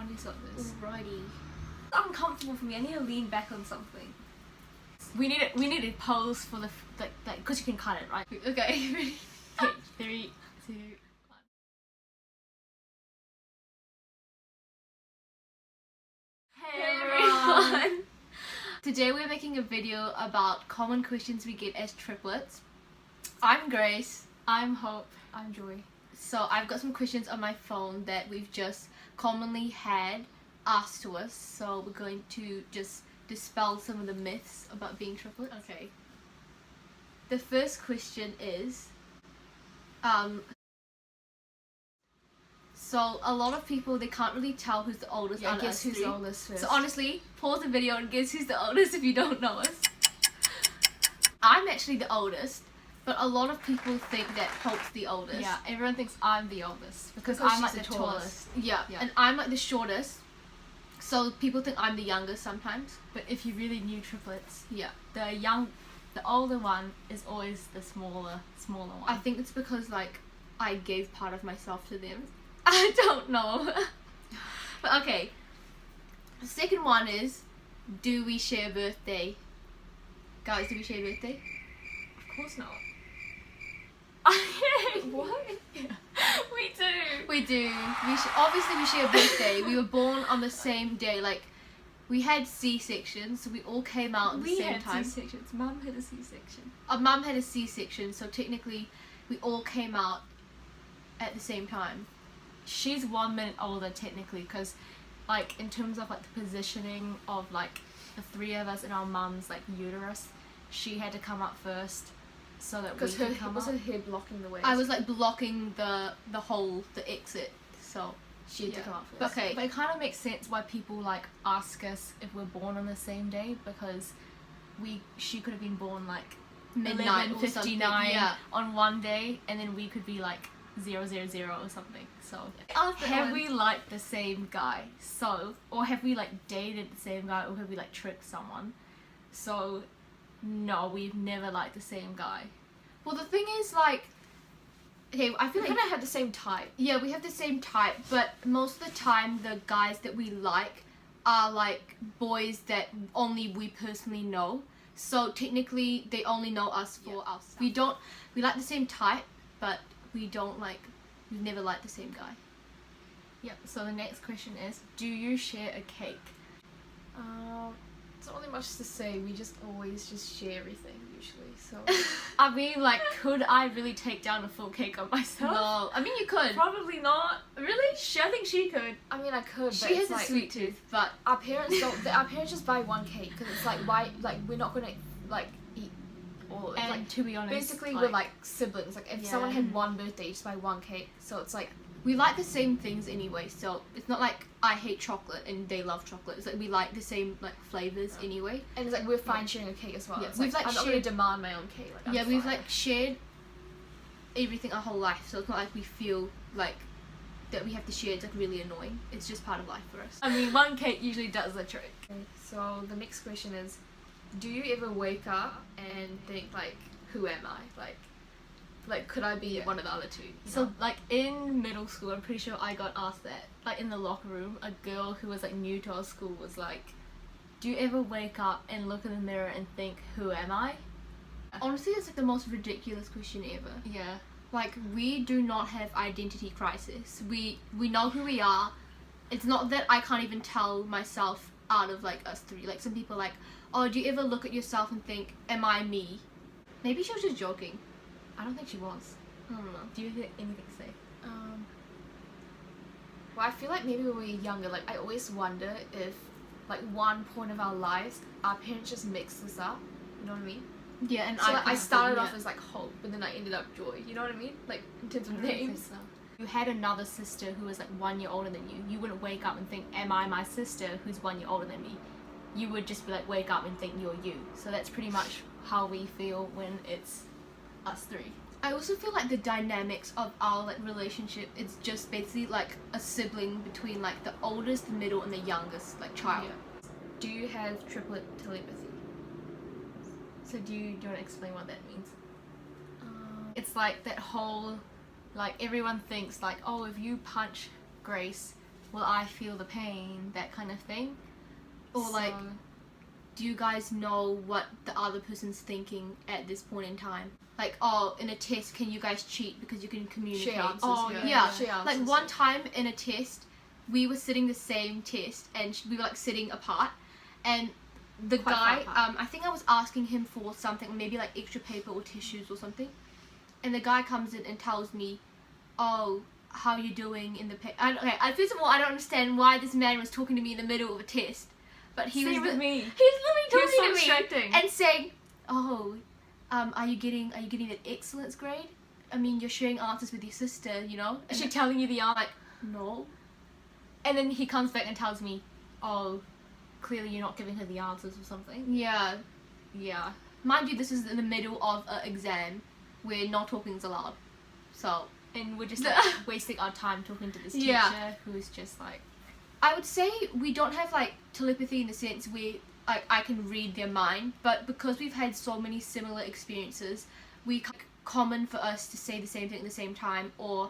can't use like this. Alrighty. It's uncomfortable for me. I need to lean back on something. We need a pose for the like because you can cut it, right? Okay, ready? Okay, 3, 2, 1. Hey everyone! Today we're making a video about common questions we get as triplets. I'm Grace. I'm Hope. I'm Joy. So I've got some questions on my phone that we've just commonly had asked to us. So we're going to just dispel some of the myths about being triplets. Okay. The first question is, so a lot of people, they can't really tell who's the oldest. Yeah, out of guess us who's three. the oldest first. So honestly, pause the video and guess who's the oldest if you don't know us. I'm actually the oldest, but a lot of people think that Hope's the oldest. Yeah, everyone thinks I'm the oldest because Because I'm like she's the the tallest. Yeah, Yeah. and I'm like the shortest. So people think I'm the youngest sometimes. But if you really knew triplets, Yeah. the older one is always the smaller one. I think it's because like I gave part of myself to them. I don't know. But okay. The second one is, do we share a birthday? Guys, do we share a birthday? Of course not. What? Yeah. We do. We do. Obviously we share a birthday. We were born on the same day. Like, we had C-sections, so we all came out at the same time. We had C-sections. Mum had a C-section. Our mum had a C-section, so technically we all came out at the same time. She's 1 minute older technically because, like, in terms of like the positioning of like the three of us in our mum's like uterus, she had to come up first so that we Because could come was up. her head blocking the way? I was like blocking the exit, so she had to Yeah. come out But, first. Okay. but it kind of makes sense why people like ask us if we're born on the same day because she could have been born like Midnight or something, 11:59 yeah. on one day, and then we could be like 000 or something. So After have one- we liked the same guy? So, or have we like dated the same guy, or have we like tricked someone? So no, we've never liked the same guy. Well, the thing is, like, okay, I feel we like kind of had the same type. yeah, we have the same type, but most of the time the guys that we like are like boys that only we personally know. So technically they only know us for us. We like the same type, but we've never liked the same guy. Yep. So the next question is, do you share a cake? It's not really much to say. We just always just share everything usually. So I mean, like, could I really take down a full cake on myself? No, I mean you could. Probably not. Really? I think she could. I mean, I could. But She has it's a like, sweet tooth, but Our parents don't. Our parents just buy one cake because it's like why? Like we're not gonna like eat all of it. And Like to be honest, basically we're like siblings. Like if Yeah. someone had one birthday, just buy one cake. So it's like we like the same things anyway, so it's not like I hate chocolate and they love chocolate. It's like we like the same like flavors anyway. and it's like we're fine sharing a cake as well. Yeah, It's we've, like, like, I'm not gonna shared- demand my own cake. Like, I'm Yeah, we've fine. like shared everything our whole life, so it's not like we feel like that we have to share. It's like really annoying. It's just part of life for us. I mean, one cake usually does the trick. Okay, so the next question is, do you ever wake up and think like, who am I? Like could I be one of the other two? you So, know? like, in middle school, I'm pretty sure I got asked that. Like, in the locker room, a girl who was, like, new to our school was like, do you ever wake up and look in the mirror and think, who am I? Honestly, it's like the most ridiculous question ever. Yeah. Like, we do not have identity crisis. We know who we are. It's not that I can't even tell myself out of like us three. Like, some people are like, oh, do you ever look at yourself and think, am I me? Maybe she was just joking. I don't think she was. I don't know. Do you have anything to say? Well, I feel like maybe when we were younger, like I always wonder if, like one point of our lives, our parents just mixed us up. You know what I mean? Yeah, and So like, I started yeah. off as like Hope, but then I ended up Joy. You know what I mean? Like in terms of I don't think names. so. You had another sister who was like 1 year older than you. You wouldn't wake up and think, am I my sister who's 1 year older than me? You would just be like, wake up and think you're you. So that's pretty much how we feel when it's us three. I also feel like the dynamics of our like relationship, it's just basically like a sibling between like the oldest, the middle, and the youngest like child. Yeah. Do you have triplet telepathy? So do you want to explain what that means? It's like that whole, like everyone thinks like, oh, if you punch Grace, will I feel the pain, that kind of thing. Or like, do you guys know what the other person's thinking at this point in time? Like, oh, in a test, can you guys cheat because you can communicate? Share answers, oh, yeah. yeah. Share Like answers, one yeah. time in a test, we were sitting the same test, and we were like sitting apart, and the Quite guy, far apart. I think I was asking him for something, maybe like extra paper or tissues or something, and the guy comes in and tells me, oh, how you doing in the okay, first of all, I don't understand why this man was talking to me in the middle of a test, but he Same was with me. he was literally He was so talking to me distracting. and saying, oh, are you getting an excellence grade? I mean, you're sharing answers with your sister, you know? Is she telling you the answer? like, no. And then he comes back and tells me, oh, clearly you're not giving her the answers or something. Yeah. Yeah. Mind you, this is in the middle of an exam where not talking is allowed. So, And we're just like wasting our time talking to this teacher Yeah. who's just like, I would say we don't have like telepathy in the sense where I can read their mind, but because we've had so many similar experiences, common for us to say the same thing at the same time, or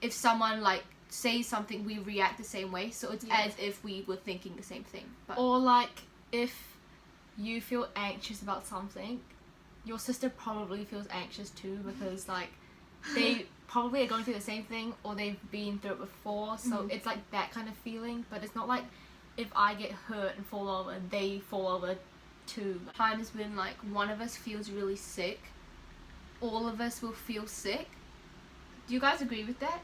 if someone like says something, we react the same way, so it's as if we were thinking the same thing. But or like if you feel anxious about something, your sister probably feels anxious too, because like they probably are going through the same thing, or they've been through it before, so it's like that kind of feeling. But it's not like if I get hurt and fall over, they fall over too. times when like one of us feels really sick, all of us will feel sick. Do you guys agree with that?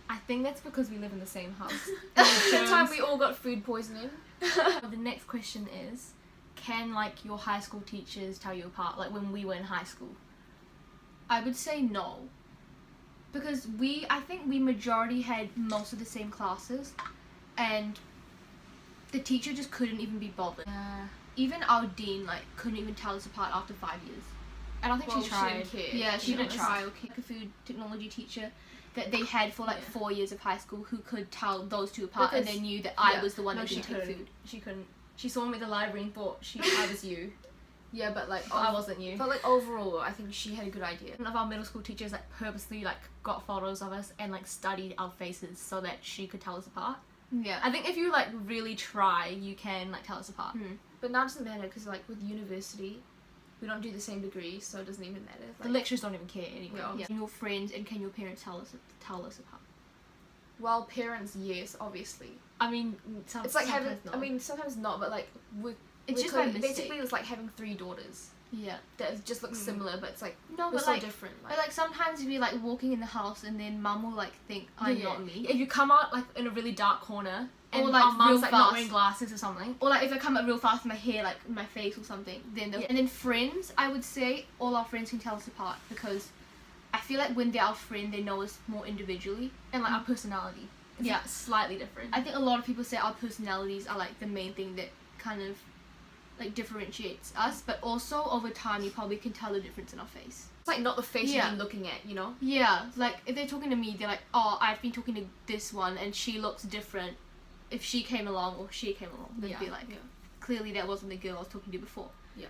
I think that's because we live in the same house. The time we all got food poisoning. The next question is, can like your high school teachers tell you apart, like when we were in high school? I would say no, because I think we majority had most of the same classes, and the teacher just couldn't even be bothered. Even our dean like couldn't even tell us apart after 5 years. I don't think Well, she tried. didn't care. Yeah, she didn't didn't try. Okay, like a food technology teacher that they had for like 4 years of high school who could tell those two apart, and Because- they knew that I yeah. was the one No, that she didn't take couldn't. food. She couldn't. She saw me at the library and thought I was you, Yeah, but like but I wasn't you. But like overall, I think she had a good idea. One of our middle school teachers like purposely like got photos of us and like studied our faces so that she could tell us apart. Yeah. I think if you like really try, you can like tell us apart. But now it doesn't matter because like with university, we don't do the same degree, so it doesn't even matter. The Like, lecturers don't even care anyway. Yeah. Yeah. Can your friends and can your parents tell us apart? well, parents, yes, obviously. I mean, It's like having. sometimes not. I mean, sometimes not, but like we. It's just by mistake. basically it's like having 3 daughters Yeah. that just look similar, but it's like No, we're but so like, different. but like sometimes we like walking in the house and then mum will like think I'm Yeah. not me. If you come out like in a really dark corner and Or, like, our mum's real like not fast. wearing glasses or something. Or like if I come up real fast with my hair like in my face or something, then Yeah. and then friends, I would say all our friends can tell us apart, because I feel like when they're our friend, they know us more individually. And like our personality is Yeah. like, slightly different. I think a lot of people say our personalities are like the main thing that kind of like differentiates us, but also over time you probably can tell the difference in our face. It's like not the face Yeah. you've been looking at, you know. Yeah, like if they're talking to me, they're like, oh, I've been talking to this one and she looks different. If she came along or she came along, they'd be like, Yeah. clearly that wasn't the girl I was talking to before. Yeah.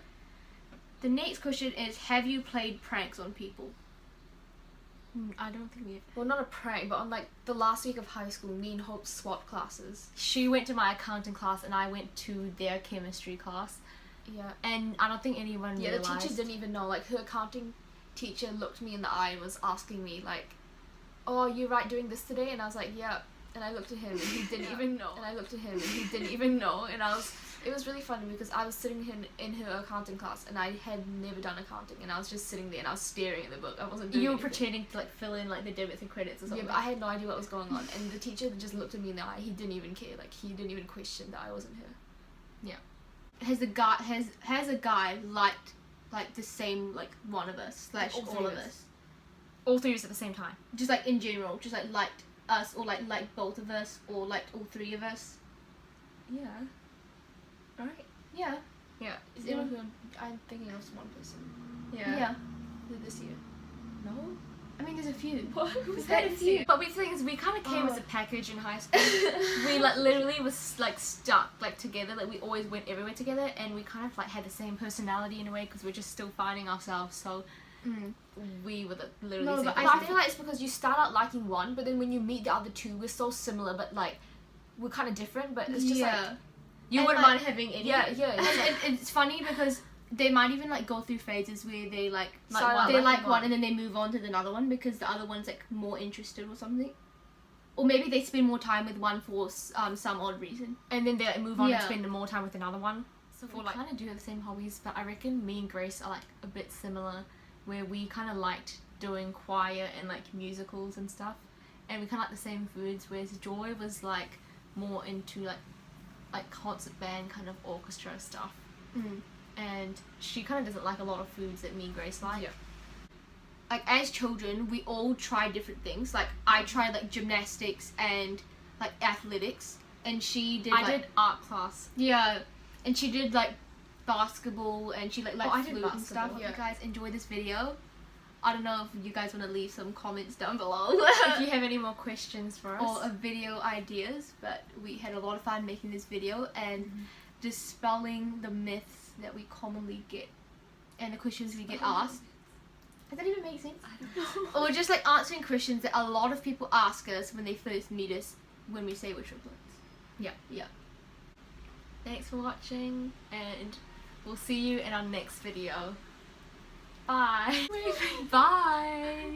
The next question is, have you played pranks on people? I don't think we have. Well, not a prank, but on like the last week of high school, me and Hope swapped classes. She went to my accounting class and I went to their chemistry class, Yeah. and I don't think anyone Yeah, the realized. teacher didn't even know. Like her accounting teacher looked me in the eye and was asking me like, "Oh, you right doing this today?" And I was like, "Yeah." And I looked at him and he didn't even know. And I looked at him and he didn't even know. And it was really funny because I was sitting in her accounting class and I had never done accounting, and I was just sitting there and I was staring at the book. I wasn't doing You were anything. pretending to like fill in like the debits and credits or Yeah, something. but I had no idea what was going on, and the teacher just looked at me in the eye. He didn't even care. Like he didn't even question that I wasn't her. Has a guy liked like the same like one of us slash All all three of of us. us? all 3 of us at the same time. Just like in general, just like liked us or like liked both of us or liked all 3 of us? Yeah. Alright. Yeah. Yeah. Is anyone who I'm thinking of one person? Yeah. This year. No. I mean, there's a few. What? We've had a few. But the thing is, we kind of came Oh. as a package in high school. We like literally was like stuck like together. Like we always went everywhere together, and we kind of like had the same personality in a way because we're just still finding ourselves. So we were literally. No, the same but But person. I feel like it's because you start out liking one, but then when you meet the other 2, we're so similar, but like we're kind of different, but it's just like you And, wouldn't like, mind having any. yeah. and it's funny because they might even like go through phases where they like Start out they liking like one one. and then they move on to the another one because the other one's like more interested or something, or maybe they spend more time with one for some odd reason. And then they like, move on and Yeah. spend more time with another one. So We kind of do have the same hobbies, but I reckon me and Grace are like a bit similar, where we kind of liked doing choir and like musicals and stuff, and we kind of like the same foods. Whereas Joy was like more into like concert band kind of orchestra stuff, and she kind of doesn't like a lot of foods that me and Grace like. Yeah. Like as children, we all try different things. Like I tried like gymnastics and like athletics, and she did. I like, did art class. Yeah, and she did like basketball, and she like I did flute and stuff. basketball, If yeah. you guys enjoy this video, I don't know if you guys want to leave some comments down below If you have any more questions for us, or video ideas. But we had a lot of fun making this video and dispelling the myths that we commonly get and the questions we get asked. Does that even make sense? Or just like answering questions that a lot of people ask us when they first meet us when we say we're triplets. Yeah. thanks for watching, and we'll see you in our next video. Bye. Bye.